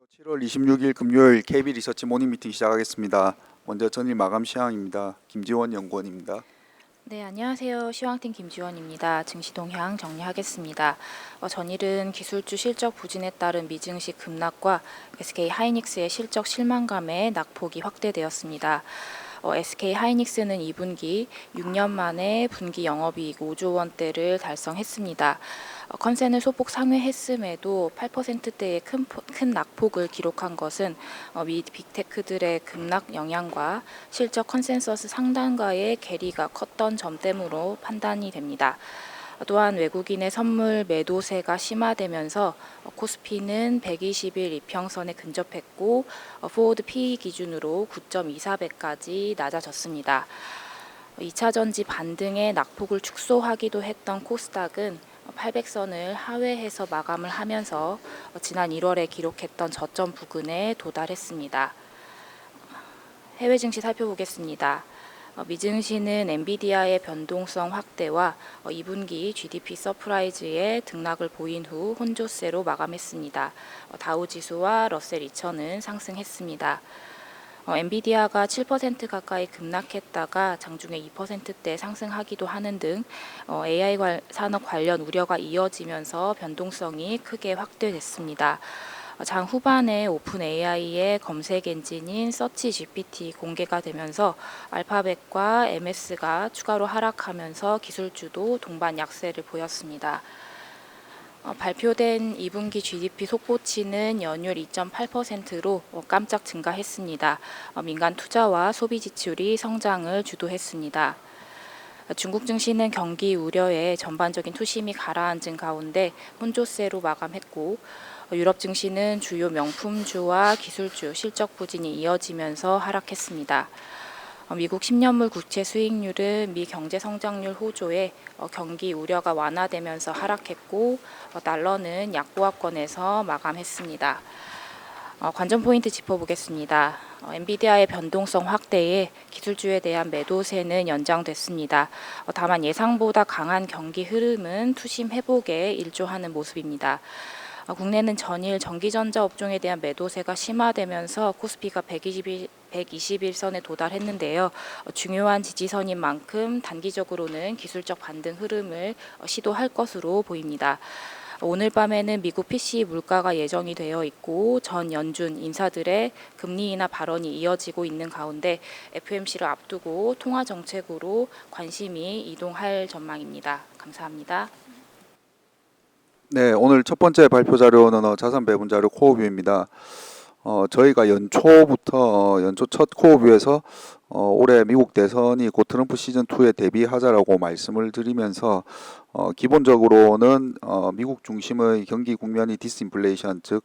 7월 26일 금요일 KB 리서치 모닝 미팅 시작하겠습니다. 먼저 전일 마감 시황입니다. 김지원 연구원입니다. 네, 안녕하세요. 시황팀 김지원입니다. 증시 동향 정리하겠습니다. 전일은 기술주 실적 부진에 따른 미증시 급락과 SK 하이닉스의 실적 실망감에 낙폭이 확대되었습니다. SK 하이닉스는 2분기 6년 만에 분기 영업이익 5조 원대를 달성했습니다. 컨센을 소폭 상회했음에도 8%대의 큰 낙폭을 기록한 것은 미 빅테크들의 급락 영향과 실적 컨센서스 상단과의 괴리가 컸던 점 때문으로 판단이 됩니다. 또한 외국인의 선물 매도세가 심화되면서 코스피는 120일 이평선에 근접했고 포워드 PE 기준으로 9.24배까지 낮아졌습니다. 2차전지 반등의 낙폭을 축소하기도 했던 코스닥은 800선을 하회해서 마감을 하면서 지난 1월에 기록했던 저점 부근에 도달했습니다. 해외 증시 살펴보겠습니다. 미증시는 엔비디아의 변동성 확대와 2분기 GDP 서프라이즈의 등락을 보인 후 혼조세로 마감했습니다. 다우지수와 러셀 2000은 상승했습니다. 엔비디아가 7% 가까이 급락했다가 장중에 2%대 상승하기도 하는 등 AI 산업 관련 우려가 이어지면서 변동성이 크게 확대됐습니다. 장 후반에 오픈 AI의 검색 엔진인 서치 GPT 공개가 되면서 알파벳과 MS가 추가로 하락하면서 기술주도 동반 약세를 보였습니다. 발표된 2분기 GDP 속보치는 연율 2.8%로 깜짝 증가했습니다. 민간 투자와 소비 지출이 성장을 주도했습니다. 중국 증시는 경기 우려에 전반적인 투심이 가라앉은 가운데 혼조세로 마감했고, 유럽 증시는 주요 명품주와 기술주 실적 부진이 이어지면서 하락했습니다. 미국 10년물 국채 수익률은 미 경제 성장률 호조에 경기 우려가 완화되면서 하락했고, 달러는 약보합권에서 마감했습니다. 관전 포인트 짚어보겠습니다. 엔비디아의 변동성 확대에 기술주에 대한 매도세는 연장됐습니다. 다만 예상보다 강한 경기 흐름은 투심 회복에 일조하는 모습입니다. 국내는 전일 전기전자 업종에 대한 매도세가 심화되면서 코스피가 120일선에 도달했는데요. 중요한 지지선인 만큼 단기적으로는 기술적 반등 흐름을 시도할 것으로 보입니다. 오늘 밤에는 미국 PCE 물가가 예정이 되어 있고 전 연준 인사들의 금리 인하 발언이 이어지고 있는 가운데 FOMC를 앞두고 통화 정책으로 관심이 이동할 전망입니다. 감사합니다. 네, 오늘 첫 번째 발표 자료는 자산 배분 자료 코어뷰입니다. 저희가 연초 첫 코어뷰에서 올해 미국 대선이 곧 트럼프 시즌 2에 대비하자라고 말씀을 드리면서 기본적으로는 미국 중심의 경기 국면이 디스인플레이션, 즉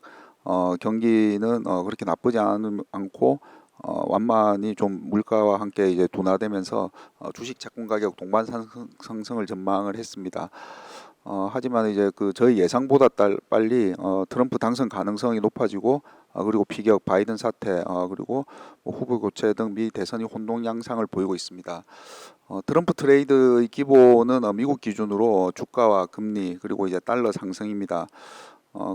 경기는 그렇게 나쁘지 않고 완만히 좀 물가와 함께 이제 둔화되면서 주식 채권 가격 동반 상승을 전망을 했습니다. 하지만 이제 저희 예상보다 빨리 트럼프 당선 가능성이 높아지고 그리고 피격 바이든 사태 그리고 뭐 후보 교체 등 미 대선이 혼동 양상을 보이고 있습니다. 트럼프 트레이드의 기본은 미국 기준으로 주가와 금리 그리고 이제 달러 상승입니다.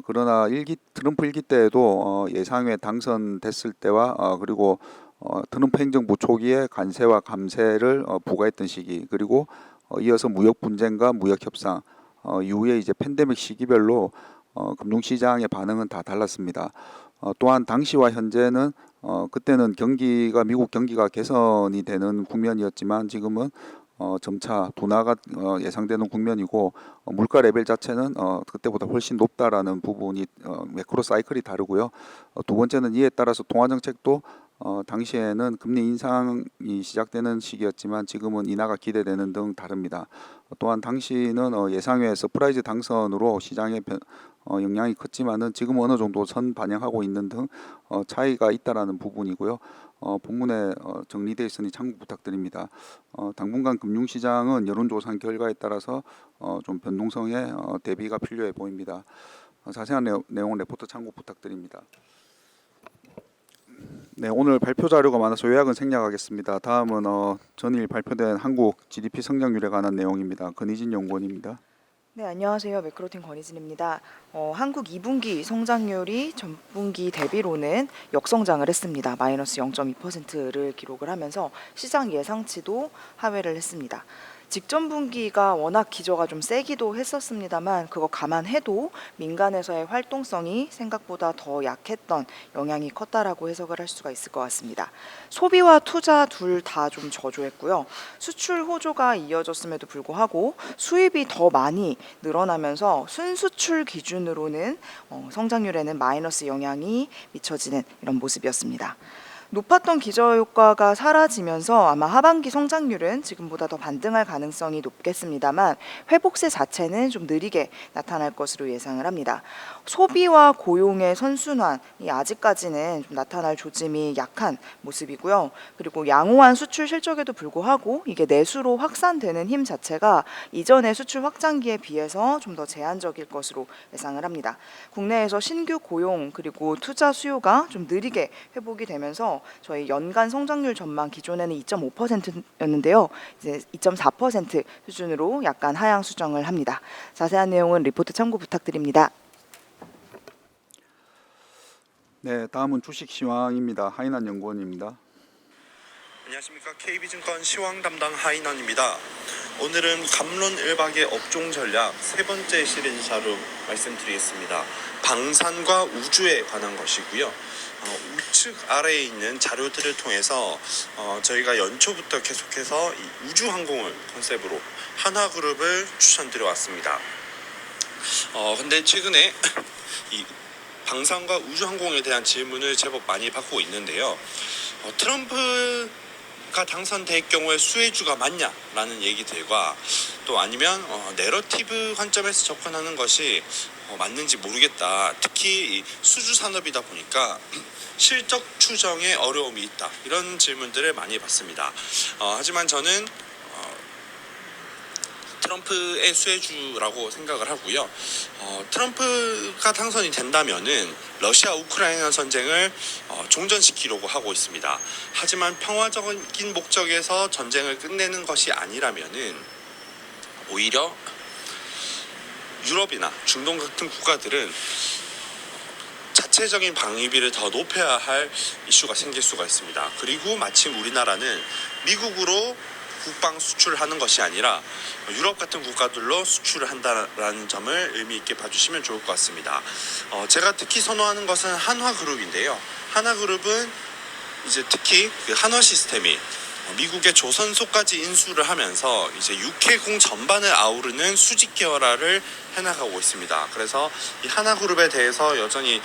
그러나 트럼프 1기 때에도 예상외 당선됐을 때와 그리고 트럼프 행정부 초기에 관세와 감세를 부과했던 시기 그리고 이어서 무역 분쟁과 무역 협상 이후에 이제 팬데믹 시기별로 금융시장의 반응은 다 달랐습니다. 또한 당시와 현재는 그때는 미국 경기가 개선이 되는 국면이었지만 지금은 점차 둔화가 예상되는 국면이고 물가 레벨 자체는 그때보다 훨씬 높다라는 부분이 매크로 사이클이 다르고요. 두 번째는 이에 따라서 통화 정책도 당시에는 금리 인상이 시작되는 시기였지만 지금은 인하가 기대되는 등 다릅니다. 또한 당시는 예상외 서프라이즈 당선으로 시장에 영향이 컸지만은 지금 어느 정도 선 반영하고 있는 등 차이가 있다라는 부분이고요. 본문에 정리되어 있으니 참고 부탁드립니다. 당분간 금융시장은 여론조사 결과에 따라서 좀 변동성에 대비가 필요해 보입니다. 자세한 내용은 레포트 참고 부탁드립니다. 네, 오늘 발표 자료가 많아서 요약은 생략하겠습니다. 다음은 전일 발표된 한국 GDP 성장률에 관한 내용입니다. 권희진 연구원입니다. 네, 안녕하세요. 매크로틴 권희진입니다. 한국 2분기 성장률이 전분기 대비로는 역성장을 했습니다. 마이너스 0.2%를 기록을 하면서 시장 예상치도 하회를 했습니다. 직전 분기가 워낙 기저가 좀 세기도 했었습니다만 그거 감안해도 민간에서의 활동성이 생각보다 더 약했던 영향이 컸다라고 해석을 할 수가 있을 것 같습니다. 소비와 투자 둘 다 좀 저조했고요. 수출 호조가 이어졌음에도 불구하고 수입이 더 많이 늘어나면서 순수출 기준으로는 성장률에는 마이너스 영향이 미쳐지는 이런 모습이었습니다. 높았던 기저효과가 사라지면서 아마 하반기 성장률은 지금보다 더 반등할 가능성이 높겠습니다만 회복세 자체는 좀 느리게 나타날 것으로 예상을 합니다. 소비와 고용의 선순환이 아직까지는 좀 나타날 조짐이 약한 모습이고요. 그리고 양호한 수출 실적에도 불구하고 이게 내수로 확산되는 힘 자체가 이전의 수출 확장기에 비해서 좀 더 제한적일 것으로 예상을 합니다. 국내에서 신규 고용 그리고 투자 수요가 좀 느리게 회복이 되면서 저희 연간 성장률 전망 기존에는 2.5%였는데요. 이제 2.4% 수준으로 약간 하향 수정을 합니다. 자세한 내용은 리포트 참고 부탁드립니다. 네, 다음은 주식 시황입니다. 하인한 연구원입니다. 안녕하십니까. KB증권 시황 담당 하인원입니다. 오늘은 갑론을박의 업종 전략 세 번째 시리즈 자료 말씀드리겠습니다. 방산과 우주에 관한 것이고요. 우측 아래에 있는 자료들을 통해서 저희가 연초부터 계속해서 이 우주항공을 컨셉으로 한화그룹을 추천드려 왔습니다. 근데 최근에 이 방산과 우주항공에 대한 질문을 제법 많이 받고 있는데요. 트럼프가 당선될 경우에 수혜주가 맞냐라는 얘기들과 또 아니면 내러티브 관점에서 접근하는 것이 맞는지 모르겠다. 특히 이 수주 산업이다 보니까 실적 추정에 어려움이 있다. 이런 질문들을 많이 받습니다. 하지만 저는 트럼프의 수혜주라고 생각을 하고요. 트럼프가 당선이 된다면은 러시아 우크라이나 전쟁을 종전시키려고 하고 있습니다. 하지만 평화적인 목적에서 전쟁을 끝내는 것이 아니라면은 오히려 유럽이나 중동 같은 국가들은 자체적인 방위비를 더 높여야 할 이슈가 생길 수가 있습니다. 그리고 마침 우리나라는 미국으로 국방 수출하는 것이 아니라 유럽 같은 국가들로 수출을 한다라는 점을 의미 있게 봐주시면 좋을 것 같습니다. 제가 특히 선호하는 것은 한화그룹인데요. 한화그룹은 이제 특히 그 한화 시스템이 미국의 조선소까지 인수를 하면서 이제 육해공 전반을 아우르는 수직 계열화를 해나가고 있습니다. 그래서 이 하나그룹에 대해서 여전히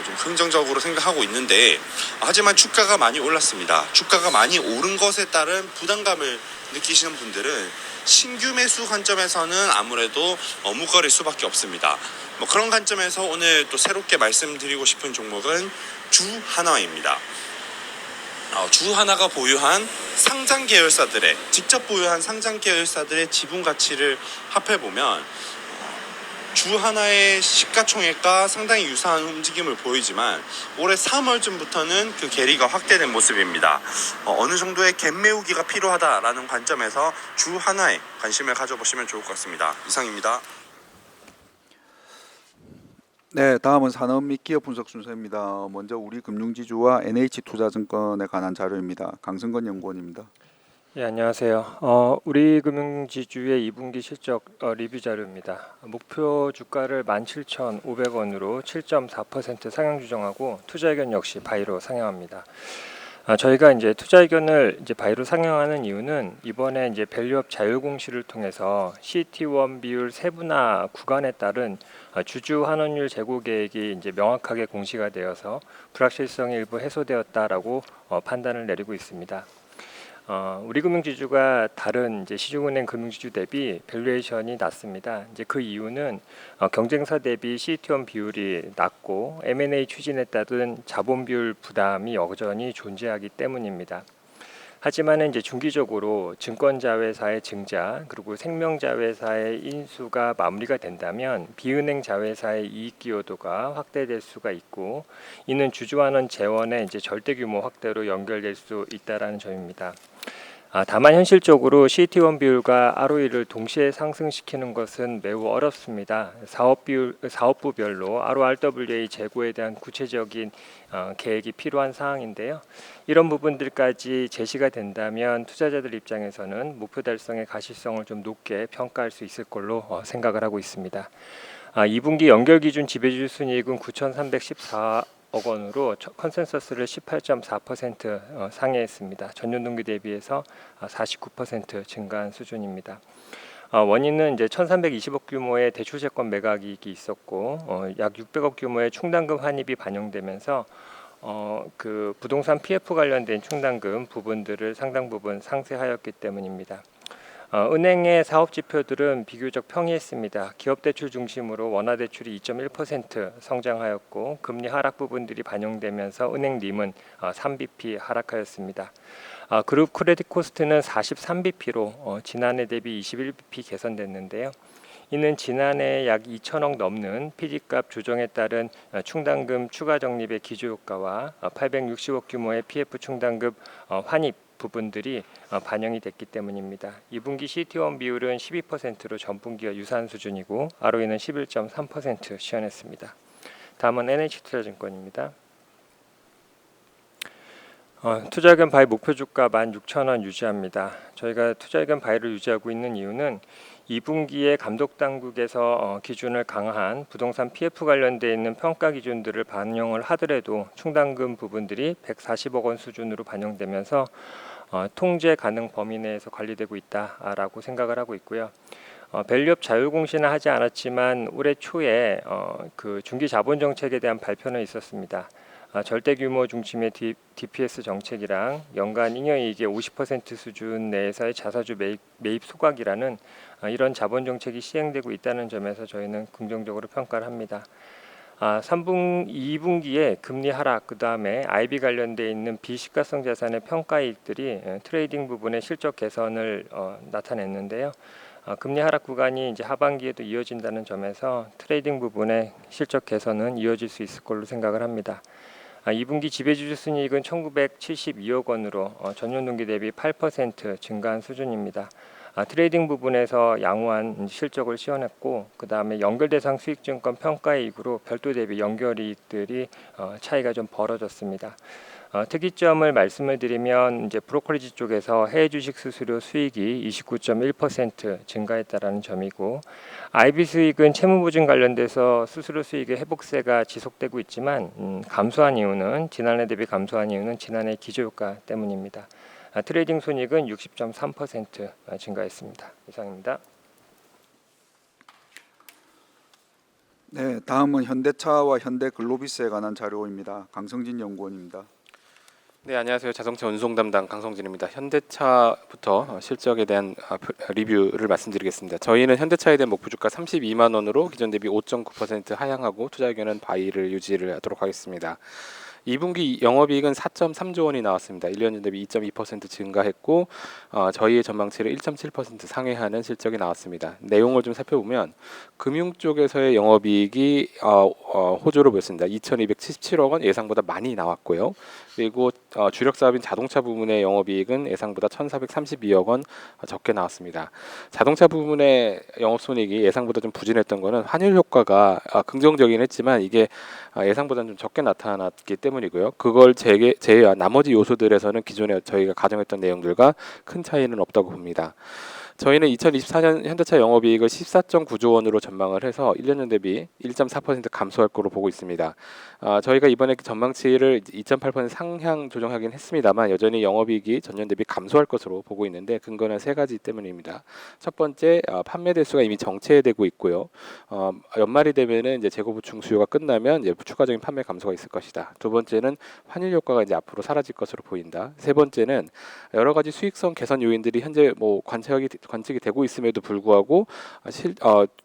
좀 긍정적으로 생각하고 있는데 하지만 주가가 많이 올랐습니다. 주가가 많이 오른 것에 따른 부담감을 느끼시는 분들은 신규 매수 관점에서는 아무래도 머뭇거릴 수밖에 없습니다. 그런 관점에서 오늘 또 새롭게 말씀드리고 싶은 종목은 주하나입니다. 주하나가 보유한 상장 계열사들의 직접 보유한 상장 계열사들의 지분 가치를 합해보면 주하나의 시가총액과 상당히 유사한 움직임을 보이지만 올해 3월쯤부터는 그 괴리가 확대된 모습입니다. 어느 정도의 갭 메우기가 필요하다라는 관점에서 주하나에 관심을 가져보시면 좋을 것 같습니다. 이상입니다. 네, 다음은 산업 및 기업 분석 순서입니다. 먼저 우리금융지주와 NH투자증권에 관한 자료입니다. 강승건 연구원입니다. 예, 안녕하세요. 우리금융지주의 2분기 실적 리뷰 자료입니다. 목표 주가를 17,500원으로 7.4% 상향 조정하고 투자 의견 역시 바이로 상향합니다. 저희가 이제 투자 의견을 이제 바이로 상향하는 이유는 이번에 이제 밸류업 자율 공시를 통해서 CET1 비율 세분화 구간에 따른 주주 환원율 재고 계획이 이제 명확하게 공시가 되어서 불확실성이 일부 해소되었다라고 판단을 내리고 있습니다. 우리금융지주가 다른 이제 시중은행 금융지주 대비 밸류에이션이 낮습니다. 이제 그 이유는 경쟁사 대비 CET1 비율이 낮고 M&A 추진에 따른 자본 비율 부담이 여전히 존재하기 때문입니다. 하지만 이제 중기적으로 증권자회사의 증자 그리고 생명자회사의 인수가 마무리가 된다면 비은행 자회사의 이익 기여도가 확대될 수가 있고 이는 주주환원 재원의 이제 절대 규모 확대로 연결될 수 있다라는 점입니다. 다만 현실적으로 CET1 비율과 ROE를 동시에 상승시키는 것은 매우 어렵습니다. 사업부별로 RORWA 재고에 대한 구체적인 계획이 필요한 사항인데요. 이런 부분들까지 제시가 된다면 투자자들 입장에서는 목표 달성의 가시성을 좀 높게 평가할 수 있을 걸로 생각을 하고 있습니다. 2분기 연결 기준 지배주주 순이익은 9,314억 원으로 컨센서스를 18.4% 상회했습니다. 전년 동기 대비해서 49% 증가한 수준입니다. 원인은 이제 1,320억 규모의 대출 채권 매각 이익이 있었고 약 600억 규모의 충당금 환입이 반영되면서 그 부동산 PF 관련된 충당금 부분들을 상당 부분 상쇄하였기 때문입니다. 은행의 사업 지표들은 비교적 평이했습니다. 기업 대출 중심으로 원화 대출이 2.1% 성장하였고 금리 하락 부분들이 반영되면서 은행 림은 3bp 하락하였습니다. 그룹 크레딧 코스트는 43bp로 지난해 대비 21bp 개선됐는데요. 이는 지난해 약 2천억 넘는 PD값 조정에 따른 충당금 추가 적립의 기조효과와 860억 규모의 PF 충당금 환입 부분들이 반영이 됐기 때문입니다. 2분기 CET1 비율은 12%로 전분기와 유사한 수준이고 ROE는 11.3% 시현했습니다. 다음은 NH투자증권입니다. 투자의견 바이 목표 주가 16,000원 유지합니다. 저희가 투자의견 바이를 유지하고 있는 이유는 2분기에 감독당국에서 기준을 강화한 부동산 PF 관련돼 있는 평가 기준들을 반영을 하더라도 충당금 부분들이 140억 원 수준으로 반영되면서 통제 가능 범위 내에서 관리되고 있다라고 생각을 하고 있고요. 밸류업 자율 공시는 하지 않았지만 올해 초에 그 중기 자본 정책에 대한 발표는 있었습니다. 절대 규모 중심의 DPS 정책이랑 연간 잉여이익의 50% 수준 내에서의 자사주 매입 소각이라는 이런 자본 정책이 시행되고 있다는 점에서 저희는 긍정적으로 평가를 합니다. 2분기에 금리 하락, 그 다음에 IB 관련돼 있는 비시가성 자산의 평가이익들이 트레이딩 부분의 실적 개선을 나타냈는데요. 금리 하락 구간이 이제 하반기에도 이어진다는 점에서 트레이딩 부분의 실적 개선은 이어질 수 있을 걸로 생각을 합니다. 2분기 지배주주 순이익은 1,972억 원으로 전년 동기 대비 8% 증가한 수준입니다. 트레이딩 부분에서 양호한 실적을 시현했고 그 다음에 연결대상 수익증권 평가이익으로 별도 대비 연결이익들이 차이가 좀 벌어졌습니다. 특이점을 말씀을 드리면 이제 브로커리지 쪽에서 해외 주식 수수료 수익이 29.1% 증가했다라는 점이고 IB 수익은 채무 보증 관련돼서 수수료 수익의 회복세가 지속되고 있지만 감소한 이유는 지난해 대비 감소한 이유는 지난해 기저효과 때문입니다. 트레이딩 손익은 60.3% 증가했습니다. 이상입니다. 네, 다음은 현대차와 현대글로비스에 관한 자료입니다. 강성진 연구원입니다. 네, 안녕하세요. 자동차 운송 담당 강성진입니다. 현대차부터 실적에 대한 리뷰를 말씀드리겠습니다. 저희는 현대차에 대한 목표 주가 32만 원으로 기존 대비 5.9% 하향하고 투자 의견은 바이를 유지를 하도록 하겠습니다. 2분기 영업이익은 4.3조 원이 나왔습니다. 1년 전 대비 2.2% 증가했고 저희의 전망치를 1.7% 상회하는 실적이 나왔습니다. 내용을 좀 살펴보면 금융 쪽에서의 영업이익이 호조를 보였습니다. 2,277억 원 예상보다 많이 나왔고요. 그리고 주력 사업인 자동차 부문의 영업이익은 예상보다 1,432억 원 적게 나왔습니다. 자동차 부문의 영업손익이 예상보다 좀 부진했던 것은 환율 효과가 긍정적이긴 했지만 이게 예상보다는 좀 적게 나타났기 때문이고요. 그걸 제외한 나머지 요소들에서는 기존에 저희가 가정했던 내용들과 큰 차이는 없다고 봅니다. 저희는 2024년 현대차 영업이익을 14.9조 원으로 전망을 해서 1년 전 대비 1.4% 감소할 거로 보고 있습니다. 저희가 이번에 전망치를 2.8% 상향 조정하긴 했습니다만 여전히 영업이익이 전년 대비 감소할 것으로 보고 있는데 근거는 세 가지 때문입니다. 첫 번째, 판매 대수가 이미 정체되고 있고요. 연말이 되면은 이제 재고 보충 수요가 끝나면 이제 추가적인 판매 감소가 있을 것이다. 두 번째는 환율 효과가 이제 앞으로 사라질 것으로 보인다. 세 번째는 여러 가지 수익성 개선 요인들이 현재 관측이 되고 있음에도 불구하고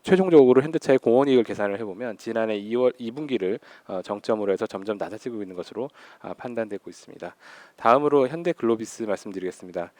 최종적으로 현대차의 공원이익을 계산을 해보면 지난해 2분기를 정점으로 해서 점점 낮아지고 있는 것으로 판단되고 있습니다. 다음으로 현대글로비스 말씀드리겠습니다.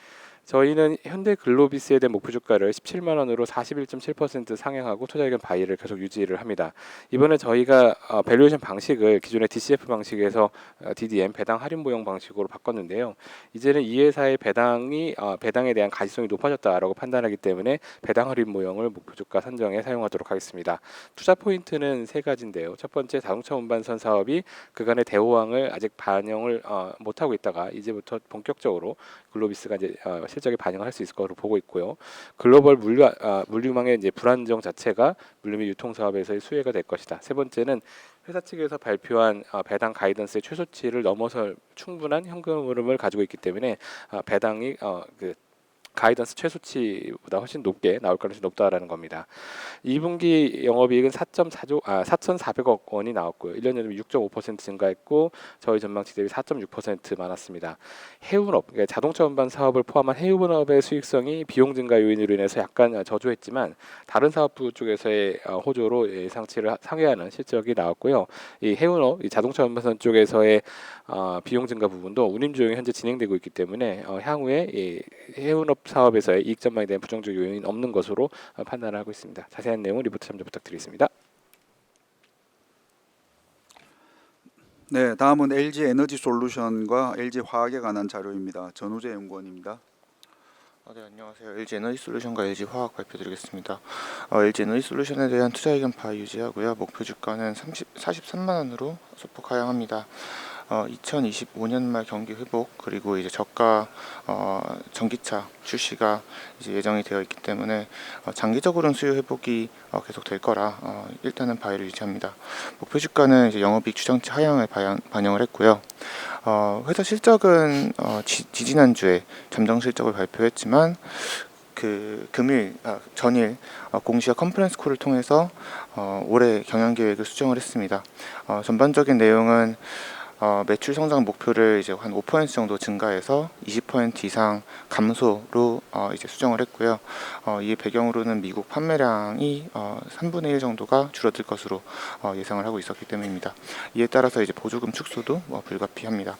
저희는 현대글로비스에 대한 목표 주가를 17만 원으로 41.7% 상향하고 투자 의견 바이를 계속 유지를 합니다. 이번에 저희가 밸류에이션 방식을 기존의 DCF 방식에서 DDM 배당 할인 모형 방식으로 바꿨는데요. 이제는 이 회사의 배당에 대한 가치성이 높아졌다라고 판단하기 때문에 배당 할인 모형을 목표 주가 선정에 사용하도록 하겠습니다. 투자 포인트는 세 가지인데요. 첫 번째, 자동차 운반선 사업이 그간의 대호황을 아직 반영을 못하고 있다가 이제부터 본격적으로 글로비스가 이제 실적에 반영할 수 있을 것으로 보고 있고요. 글로벌 물류망의 이제 불안정 자체가 물류 및 유통 사업에서의 수혜가 될 것이다. 세 번째는 회사 측에서 발표한 배당 가이던스의 최소치를 넘어설 충분한 현금 흐름을 가지고 있기 때문에 배당이 그 가이던스 최소치보다 훨씬 높게 나올 가능성이 높다라는 겁니다. 2분기 영업이익은 4,400억 원이 나왔고요. 1년 전에 6.5% 증가했고 저희 전망치 대비 4.6% 많았습니다. 해운업, 그러니까 자동차 운반 사업을 포함한 해운업의 수익성이 비용 증가 요인으로 인해서 약간 저조했지만 다른 사업부 쪽에서의 호조로 예상치를 상회하는 실적이 나왔고요. 이 해운업, 이 자동차 운반선 쪽에서의 비용 증가 부분도 운임 조정이 현재 진행되고 있기 때문에 향후에 이 해운업 사업에서의 이익 전망에 대한 부정적 요인은 없는 것으로 판단을 하고 있습니다. 자세한 내용은 리포트 참조 부탁드리겠습니다. 네, 다음은 LG 에너지 솔루션과 LG 화학에 관한 자료입니다. 전우재 연구원입니다. 네, 안녕하세요. LG 에너지 솔루션과 LG 화학 발표드리겠습니다. LG 에너지 솔루션에 대한 투자 의견 바이 유지하고요. 목표 주가는 43만 원으로 소폭 하향합니다. 2025년 말 경기 회복 그리고 이제 저가 전기차 출시가 이제 예정이 되어 있기 때문에 장기적으로는 수요 회복이 계속 될 거라 일단은 바이를 유지합니다. 목표 주가는 이제 영업이익 추정치 하향을 반영을 했고요. 회사 실적은 지지난주에 잠정 실적을 발표했지만 그 전일 공시와 컨퍼런스 콜을 통해서 올해 경영 계획을 수정을 했습니다. 전반적인 내용은 매출 성장 목표를 이제 한 5% 정도 증가해서 20% 이상 감소로 이제 수정을 했고요. 이에 배경으로는 미국 판매량이 3분의 1 정도가 줄어들 것으로 예상을 하고 있었기 때문입니다. 이에 따라서 이제 보조금 축소도 불가피합니다.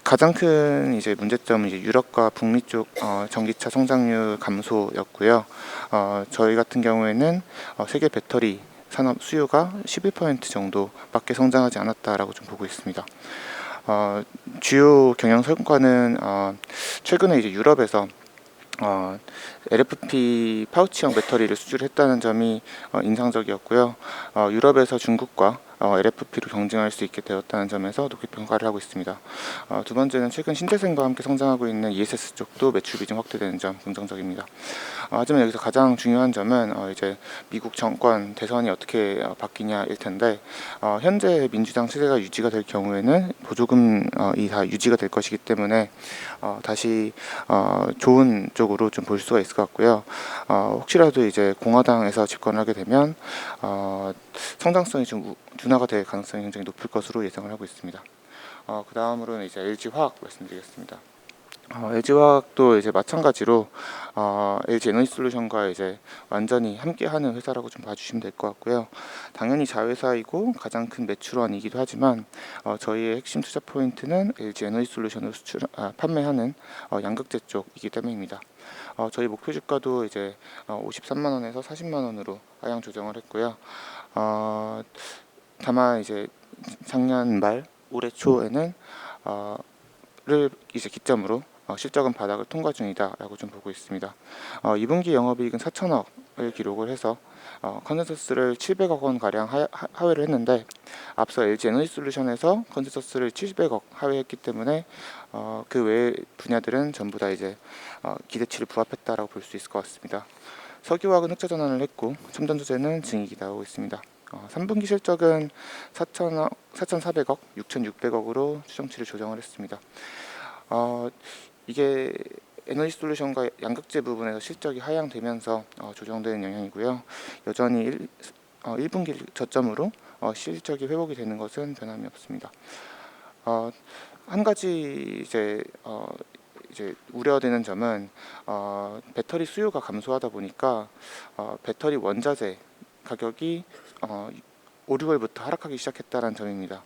가장 큰 이제 문제점은 이제 유럽과 북미 쪽 전기차 성장률 감소였고요. 저희 같은 경우에는 세계 배터리 산업 수요가 11% 정도밖에 성장하지 않았다라고 좀 보고 있습니다. 주요 경영 성과는 최근에 이제 유럽에서 LFP 파우치형 배터리를 수출했다는 점이 인상적이었고요. 유럽에서 중국과 LFP로 경쟁할 수 있게 되었다는 점에서 높게 평가를 하고 있습니다. 두 번째는 최근 신재생과 함께 성장하고 있는 ESS 쪽도 매출 비중 확대되는 점 긍정적입니다. 하지만 여기서 가장 중요한 점은 이제 미국 정권 대선이 어떻게 바뀌냐일 텐데 현재 민주당 체제가 유지가 될 경우에는 보조금이 다 유지가 될 것이기 때문에 다시 좋은 쪽으로 좀 볼 수가 있을 것 같고요. 혹시라도 이제 공화당에서 집권을 하게 되면 성장성이 좀 둔화가 될 가능성이 굉장히 높을 것으로 예상을 하고 있습니다. 그 다음으로는 이제 LG 화학 말씀드리겠습니다. LG 화학도 이제 마찬가지로 LG 에너지 솔루션과 이제 완전히 함께하는 회사라고 좀 봐주시면 될 것 같고요. 당연히 자회사이고 가장 큰 매출원이기도 하지만 저희의 핵심 투자 포인트는 LG 에너지 솔루션을 판매하는 양극재 쪽이기 때문입니다. 저희 목표 주가도 이제 53만 원에서 40만 원으로 하향 조정을 했고요. 다만 이제 작년 말 올해 초에는 를 이제 기점으로 실적은 바닥을 통과 중이다라고 좀 보고 있습니다. 2분기 영업이익은 4천억을 기록을 해서 컨센서스를 700억 원 가량 하회를 했는데 앞서 LG 에너지 솔루션에서 컨센서스를 700억 하회했기 때문에 그 외의 분야들은 전부 다 이제 기대치를 부합했다라고 볼 수 있을 것 같습니다. 석유화학은 흑자 전환을 했고 첨단소재는 증익이 나오고 있습니다. 3분기 실적은 4,400억, 6,600억으로 추정치를 조정을 했습니다. 이게 에너지 솔루션과 양극재 부분에서 실적이 하향되면서 조정되는 영향이고요. 여전히 1분기 저점으로 실적이 회복이 되는 것은 변함이 없습니다. 한 가지 이제 우려되는 점은 배터리 수요가 감소하다 보니까 배터리 원자재 가격이 5, 6월부터 하락하기 시작했다는 점입니다.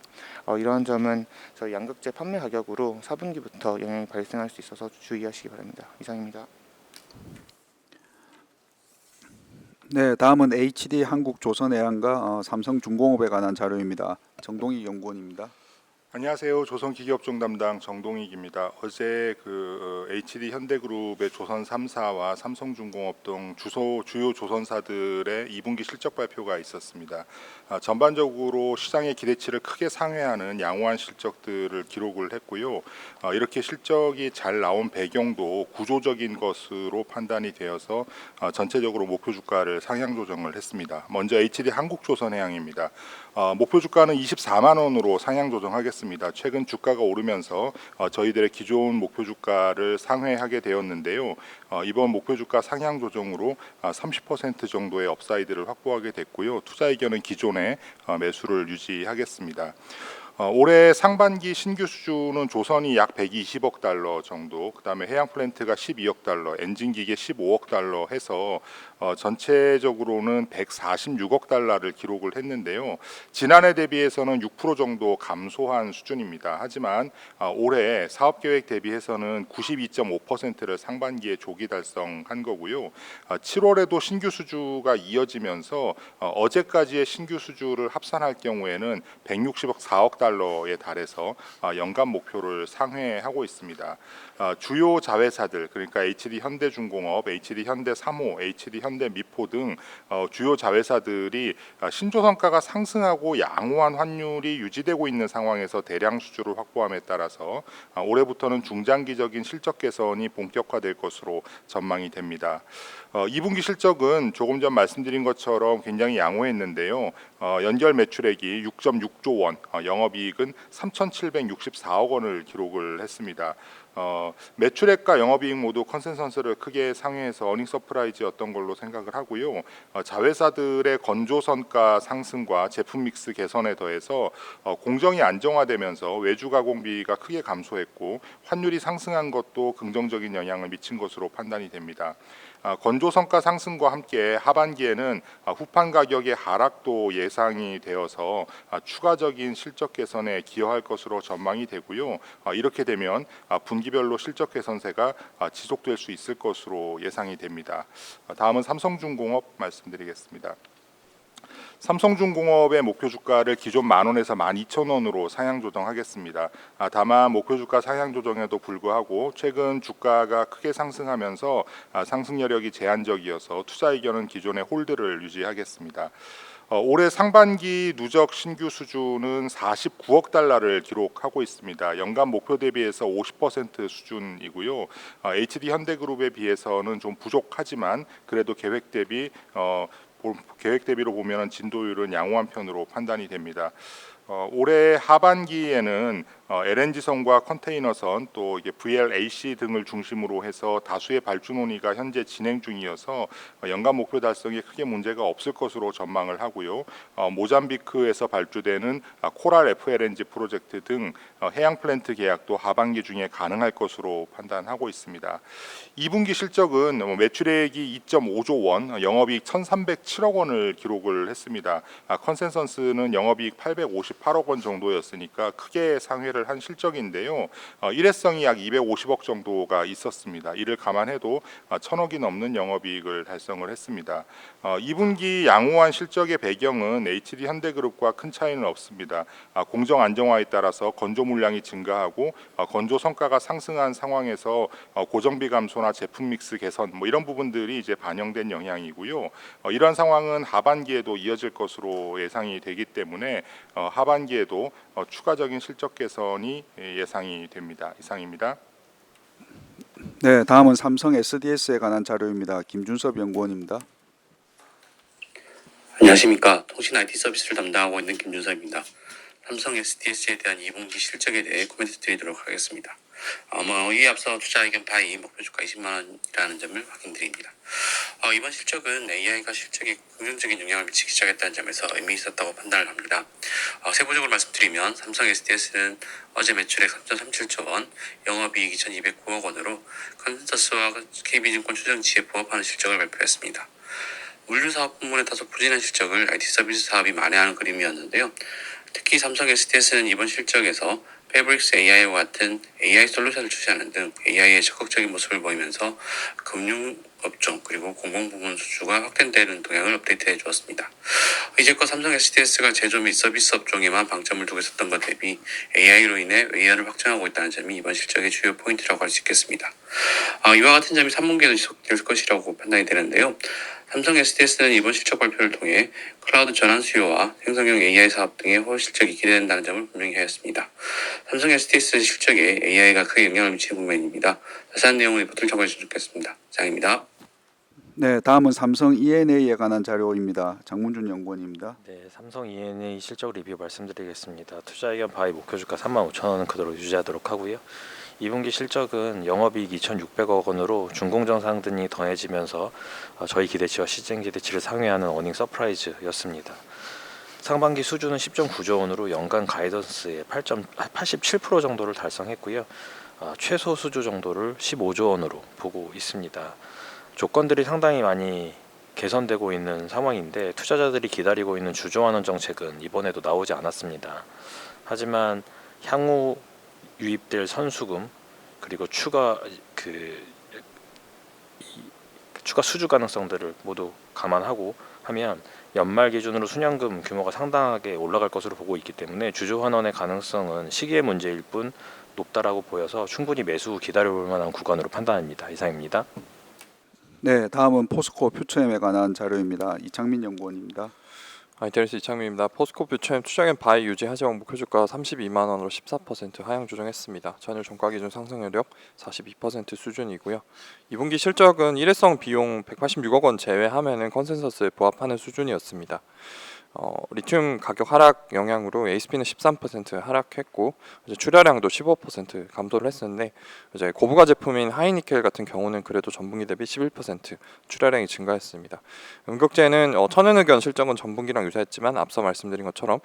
이러한 점은 저희 양극재 판매 가격으로 4분기부터 영향이 발생할 수 있어서 주의하시기 바랍니다. 이상입니다. 네, 다음은 HD 한국조선해양과 삼성중공업에 관한 자료입니다. 정동희 연구원입니다. 안녕하세요. 조선기계업종 담당 정동익입니다. 어제 HD 현대그룹의 조선 3사와 삼성중공업 등 주요 조선사들의 2분기 실적 발표가 있었습니다. 전반적으로 시장의 기대치를 크게 상회하는 양호한 실적들을 기록을 했고요. 이렇게 실적이 잘 나온 배경도 구조적인 것으로 판단이 되어서 전체적으로 목표 주가를 상향 조정을 했습니다. 먼저 HD 한국조선해양입니다. 목표 주가는 24만 원으로 상향 조정하겠습니다. 최근 주가가 오르면서 저희들의 기존 목표 주가를 상회하게 되었는데요. 이번 목표 주가 상향 조정으로 30% 정도의 업사이드를 확보하게 됐고요. 투자 의견은 기존의 매수를 유지하겠습니다. 올해 상반기 신규 수주는 조선이 약 120억 달러 정도, 그다음에 해양 플랜트가 12억 달러, 엔진 기계 15억 달러 해서 전체적으로는 146억 달러를 기록을 했는데요. 지난해 대비해서는 6% 정도 감소한 수준입니다. 하지만 올해 사업 계획 대비해서는 92.5%를 상반기에 조기 달성한 거고요. 7월에도 신규 수주가 이어지면서 어제까지의 신규 수주를 합산할 경우에는 164억 달러에 달해서 연간 목표를 상회하고 있습니다. 주요 자회사들, 그러니까 HD 현대중공업, HD 현대3호, HD 현대미포 등 주요 자회사들이 신조선가가 상승하고 양호한 환율이 유지되고 있는 상황에서 대량 수주를 확보함에 따라서 올해부터는 중장기적인 실적 개선이 본격화될 것으로 전망이 됩니다. 2분기 실적은 조금 전 말씀드린 것처럼 굉장히 양호했는데요. 연결 매출액이 6.6조 원, 영업이익은 3,764억 원을 기록을 했습니다. 매출액과 영업이익 모두 컨센서스를 크게 상회해서 어닝 서프라이즈였던 걸로 생각을 하고요. 자회사들의 건조선가 상승과 제품 믹스 개선에 더해서 공정이 안정화되면서 외주 가공비가 크게 감소했고 환율이 상승한 것도 긍정적인 영향을 미친 것으로 판단이 됩니다. 건조성가 상승과 함께 하반기에는 후판 가격의 하락도 예상이 되어서 추가적인 실적 개선에 기여할 것으로 전망이 되고요. 이렇게 되면 분기별로 실적 개선세가 지속될 수 있을 것으로 예상이 됩니다. 다음은 삼성중공업 말씀드리겠습니다. 삼성중공업의 목표 주가를 기존 만원에서 12,000원으로 상향 조정하겠습니다. 다만 목표 주가 상향 조정에도 불구하고 최근 주가가 크게 상승하면서 상승 여력이 제한적이어서 투자 의견은 기존의 홀드를 유지하겠습니다. 올해 상반기 누적 신규 수주는 49억 달러를 기록하고 있습니다. 연간 목표 대비해서 50% 수준이고요. HD 현대그룹에 비해서는 좀 부족하지만 그래도 계획 대비로 보면 진도율은 양호한 편으로 판단이 됩니다. 올해 하반기에는 LNG선과 컨테이너선 또 이게 VLAC 등을 중심으로 해서 다수의 발주 논의가 현재 진행 중이어서 연간 목표 달성에 크게 문제가 없을 것으로 전망을 하고요. 모잠비크에서 발주되는 코랄 FLNG 프로젝트 등 해양 플랜트 계약도 하반기 중에 가능할 것으로 판단하고 있습니다. 2분기 실적은 매출액이 2.5조 원, 영업이익 1,307억 원을 기록을 했습니다. 컨센서스는 영업이익 858억 원 정도였으니까 크게 상회를 한 실적인데요. 일회성이 약 250억 정도가 있었습니다. 이를 감안해도 1,000억이 넘는 영업이익을 달성을 했습니다. 2분기 양호한 실적의 배경은 HD 현대그룹과 큰 차이는 없습니다. 공정 안정화에 따라서 건조 물량이 증가하고 건조 성과가 상승한 상황에서 고정비 감소나 제품 믹스 개선 이런 부분들이 이제 반영된 영향이고요. 이러한 상황은 하반기에도 이어질 것으로 예상이 되기 때문에 하반기에도 추가적인 실적 개선이 예상이 됩니다. 이상입니다. 네, 다음은 삼성 SDS에 관한 자료입니다. 김준섭 연구원입니다. 안녕하십니까. 통신 IT 서비스를 담당하고 있는 김준섭입니다. 삼성 SDS에 대한 2분기 실적에 대해 코멘트 드리도록 하겠습니다. 이에 앞서 투자 의견 바이 목표 주가 20만 원이라는 점을 확인드립니다. 이번 실적은 AI가 실적에 긍정적인 영향을 미치기 시작했다는 점에서 의미 있었다고 판단을 합니다. 세부적으로 말씀드리면 삼성 SDS는 어제 매출액 3.37조 원, 영업이익 2,209억 원으로 컨센서스와 KB증권 추정치에 부합하는 실적을 발표했습니다. 물류 사업 부문에 다소 부진한 실적을 IT 서비스 사업이 만회하는 그림이었는데요. 특히 삼성 SDS는 이번 실적에서 패브릭스 AI와 같은 AI 솔루션을 출시하는 등 AI의 적극적인 모습을 보이면서 금융업종 그리고 공공부문 수주가 확대되는 동향을 업데이트해 주었습니다. 이제껏 삼성 SDS가 제조 및 서비스 업종에만 방점을 두고 있었던 것 대비 AI로 인해 외연을 확장하고 있다는 점이 이번 실적의 주요 포인트라고 할 수 있겠습니다. 이와 같은 점이 3분기에도 지속될 것이라고 판단이 되는데요. 삼성 SDS는 이번 실적 발표를 통해 클라우드 전환 수요와 생성형 AI 사업 등의 호실 실적이 기대된다는 점을 분명히 하였습니다. 삼성 SDS 실적에 AI가 크게 영향을 미치는 부분입니다. 자세한 내용은 리포트를 참고해 주시면 좋겠습니다. 이상입니다. 네, 다음은 삼성 E&A에 관한 자료입니다. 장문준 연구원입니다. 네, 삼성 E&A 실적 리뷰 말씀드리겠습니다. 투자 의견 바이 목표 주가 35,000원은 그대로 유지하도록 하고요. 2분기 실적은 영업이익 2,600억 원으로 준공정 등이 더해지면서 저희 기대치와 시장 기대치를 상회하는 어닝 서프라이즈였습니다. 상반기 수주는 10.9조 원으로 연간 가이던스의 87% 정도를 달성했고요. 최소 수주 정도를 15조 원으로 보고 있습니다. 조건들이 상당히 많이 개선되고 있는 상황인데 투자자들이 기다리고 있는 주주환원 정책은 이번에도 나오지 않았습니다. 하지만 향후 유입될 선수금 그리고 추가 수주 가능성들을 모두 감안하고 하면 연말 기준으로 순연금 규모가 상당하게 올라갈 것으로 보고 있기 때문에 주주 환원의 가능성은 시기의 문제일 뿐 높다라고 보여서 충분히 매수 기다려볼 만한 구간으로 판단합니다. 이상입니다. 네, 다음은 포스코 퓨처엠에 관한 자료입니다. 이창민 연구원입니다. 아이테리스 이창민입니다. 포스코 퓨처엠 투자견 바이 유지 하지만 목표 주가 32만 원으로 14% 하향 조정했습니다. 전일 종가 기준 상승 여력 42% 수준이고요. 2분기 실적은 일회성 비용 186억 원 제외하면은 컨센서스에 부합하는 수준이었습니다. 리튬 가격 하락 영향으로 ASP는 13% 하락했고 이제 출하량도 15% 감소를 했었는데 이제 고부가 제품인 하이니켈 같은 경우는 그래도 전분기 대비 11% 출하량이 증가했습니다. 음극재는 천연의견 실적은 전분기랑 유사했지만 앞서 말씀드린 것처럼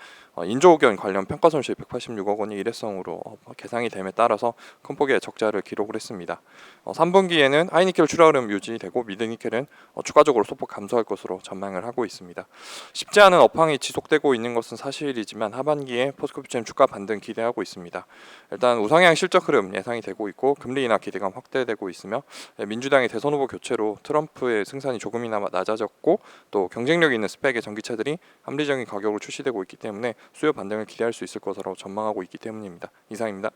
인조의견 관련 평가 손실 186억 원이 일회성으로 계상이 됨에 따라서 큰 폭의 적자를 기록을 했습니다. 3분기에는 하이니켈 출하 흐름 유지되고 미드니켈은 추가적으로 소폭 감소할 것으로 전망을 하고 있습니다. 쉽지 않은 업황이 지속되고 있는 것은 사실이지만 하반기에 포스코 퓨처엠 주가 반등 기대하고 있습니다. 일단 우상향 실적 흐름 예상이 되고 있고 금리 인하 기대감 확대되고 있으며 민주당의 대선 후보 교체로 트럼프의 승산이 조금이나마 낮아졌고 또 경쟁력 있는 스펙의 전기차들이 합리적인 가격으로 출시되고 있기 때문에 수요 반등을 기대할 수 있을 것으로 전망하고 있기 때문입니다. 이상입니다.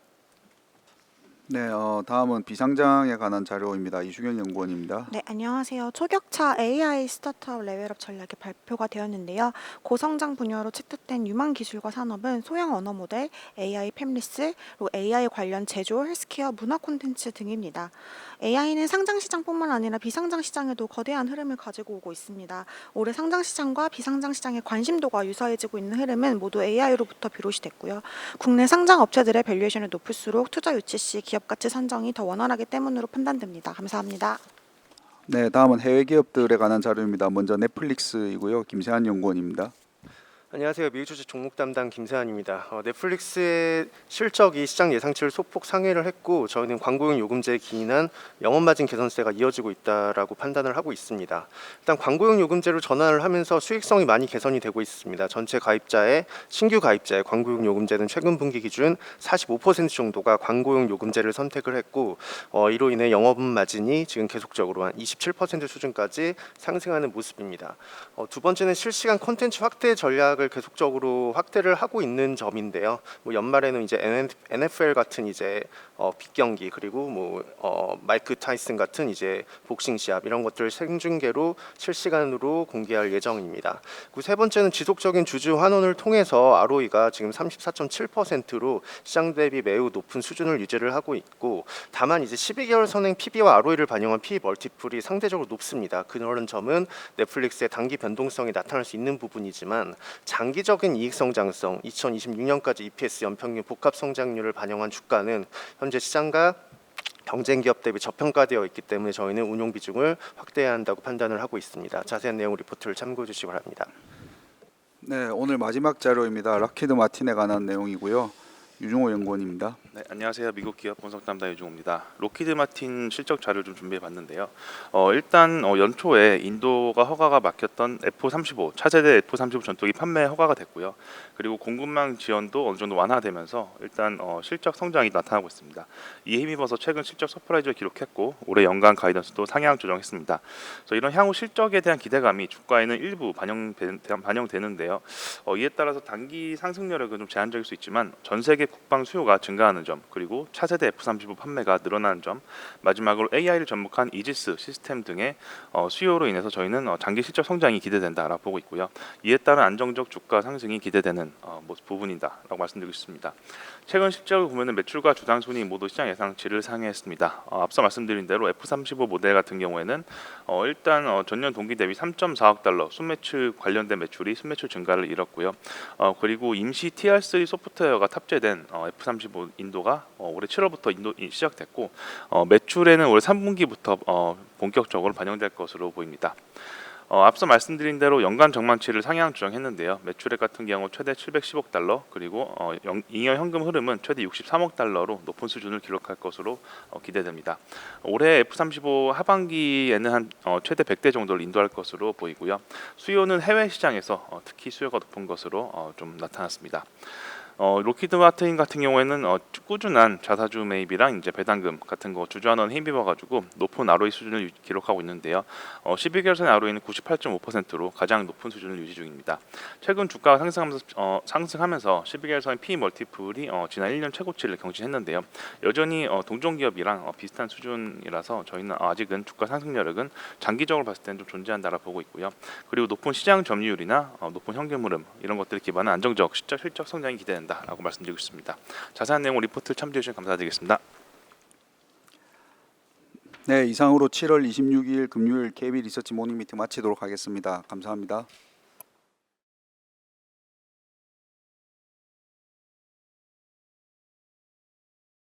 네, 다음은 비상장에 관한 자료입니다. 이수경 연구원입니다. 네, 안녕하세요. 초격차 AI 스타트업 레벨업 전략이 발표가 되었는데요. 고성장 분야로 채택된 유망 기술과 산업은 소형 언어 모델, AI 팹리스, 그리고 AI 관련 제조, 헬스케어, 문화 콘텐츠 등입니다. AI는 상장 시장뿐만 아니라 비상장 시장에도 거대한 흐름을 가지고 오고 있습니다. 올해 상장 시장과 비상장 시장의 관심도가 유사해지고 있는 흐름은 모두 AI로부터 비롯이 됐고요. 국내 상장 업체들의 밸류에이션이 높을수록 투자 유치 시 기업 가치 산정이 더 원활하기 때문으로 판단됩니다. 감사합니다. 네, 다음은 해외 기업들에 관한 자료입니다. 먼저 넷플릭스이고요. 김세한 연구원입니다. 안녕하세요. 미국 주식 종목 담당 김세환입니다. 넷플릭스의 실적이 시장 예상치를 소폭 상회를 했고 저희는 광고용 요금제에 기인한 영업마진 개선세가 이어지고 있다라고 판단을 하고 있습니다. 일단 광고용 요금제로 전환을 하면서 수익성이 많이 개선이 되고 있습니다. 전체 가입자의 신규 가입자의 광고용 요금제는 최근 분기 기준 45% 정도가 광고용 요금제를 선택을 했고 이로 인해 영업마진이 지금 계속적으로 한 27% 수준까지 상승하는 모습입니다. 두 번째는 실시간 콘텐츠 확대 전략 계속적으로 확대를 하고 있는 점인데요. 연말에는 이제 NFL 같은 이제 빅 경기 그리고 마이크 타이슨 같은 이제 복싱 시합 이런 것들 생중계로 실시간으로 공개할 예정입니다. 그리고 세 번째는 지속적인 주주 환원을 통해서 ROE가 지금 34.7%로 시장 대비 매우 높은 수준을 유지를 하고 있고 다만 이제 12개월 선행 PB와 ROE를 반영한 PE 멀티플이 상대적으로 높습니다. 그런 점은 넷플릭스의 단기 변동성이 나타날 수 있는 부분이지만 장기적인 이익 성장성 2026년까지 EPS 연평균 복합 성장률을 반영한 주가는 현재 시장과 경쟁 기업 대비 저평가되어 있기 때문에 저희는 운용 비중을 확대해야 한다고 판단을 하고 있습니다. 자세한 내용 리포트를 참고해 주시기 바랍니다. 네, 오늘 마지막 자료입니다. 락히드 마틴에 관한 내용이고요. 유중호 연구원입니다. 네, 안녕하세요. 미국 기업 분석 담당 유중호입니다. 로키드 마틴 실적 자료를 좀 준비해 봤는데요. 일단 연초에 인도가 허가가 막혔던 F-35 차세대 F-35 전투기 판매 허가가 됐고요. 그리고 공급망 지연도 어느 정도 완화되면서 일단 실적 성장이 나타나고 있습니다. 이에 힘입어서 최근 실적 서프라이즈를 기록했고 올해 연간 가이던스도 상향 조정했습니다. 그래서 이런 향후 실적에 대한 기대감이 주가에는 일부 반영되는데요. 이에 따라서 단기 상승 여력은 좀 제한적일 수 있지만 전 세계 국방 수요가 증가하는 점, 그리고 차세대 F-35 판매가 늘어나는 점, 마지막으로 AI를 접목한 이지스 시스템 등의 수요로 인해서 저희는 장기 실적 성장이 기대된다라고 보고 있고요. 이에 따른 안정적 주가 상승이 기대되는 부분이다라고 말씀드리고 싶습니다. 최근 실적을 보면 매출과 주당 순이 모두 시장 예상치를 상회했습니다. 앞서 말씀드린 대로 F-35 모델 같은 경우에는 일단 전년 동기 대비 3.4억 달러 순매출 관련된 매출이 순매출 증가를 이뤘고요. 그리고 임시 TR3 소프트웨어가 탑재된 F-35 인도가 올해 7월부터 인도 시작됐고 매출에는 올해 3분기부터 본격적으로 반영될 것으로 보입니다. 앞서 말씀드린 대로 연간 전망치를 상향 조정했는데요. 매출액 같은 경우 최대 710억 달러, 그리고 잉여 현금 흐름은 최대 63억 달러로 높은 수준을 기록할 것으로 기대됩니다. 올해 F-35 하반기에는 한 최대 100대 정도를 인도할 것으로 보이고요. 수요는 해외 시장에서 특히 수요가 높은 것으로 좀 나타났습니다. 로키드 마틴 같은 경우에는 꾸준한 자사주 매입이랑 이제 배당금 같은 거 주주환원 힘입어 가지고 높은 ROE 수준을 기록하고 있는데요. 12개월선 ROE는 98.5%로 가장 높은 수준을 유지 중입니다. 최근 주가가 상승하면서 12개월선 P 멀티플이 지난 1년 최고치를 경신했는데요. 여전히 동종 기업이랑 비슷한 수준이라서 저희는 아직은 주가 상승 여력은 장기적으로 봤을 때는 좀 존재한다라 보고 있고요. 그리고 높은 시장 점유율이나 높은 현금 흐름 이런 것들을 기반한 안정적 실적 성장이 기대된다. 라고 말씀드리고 싶습니다. 자세한 내용 리포트를 참조해 주셔서 감사드리겠습니다. 네, 이상으로 7월 26일 금요일 KB 리서치 모닝 미팅 마치도록 하겠습니다. 감사합니다.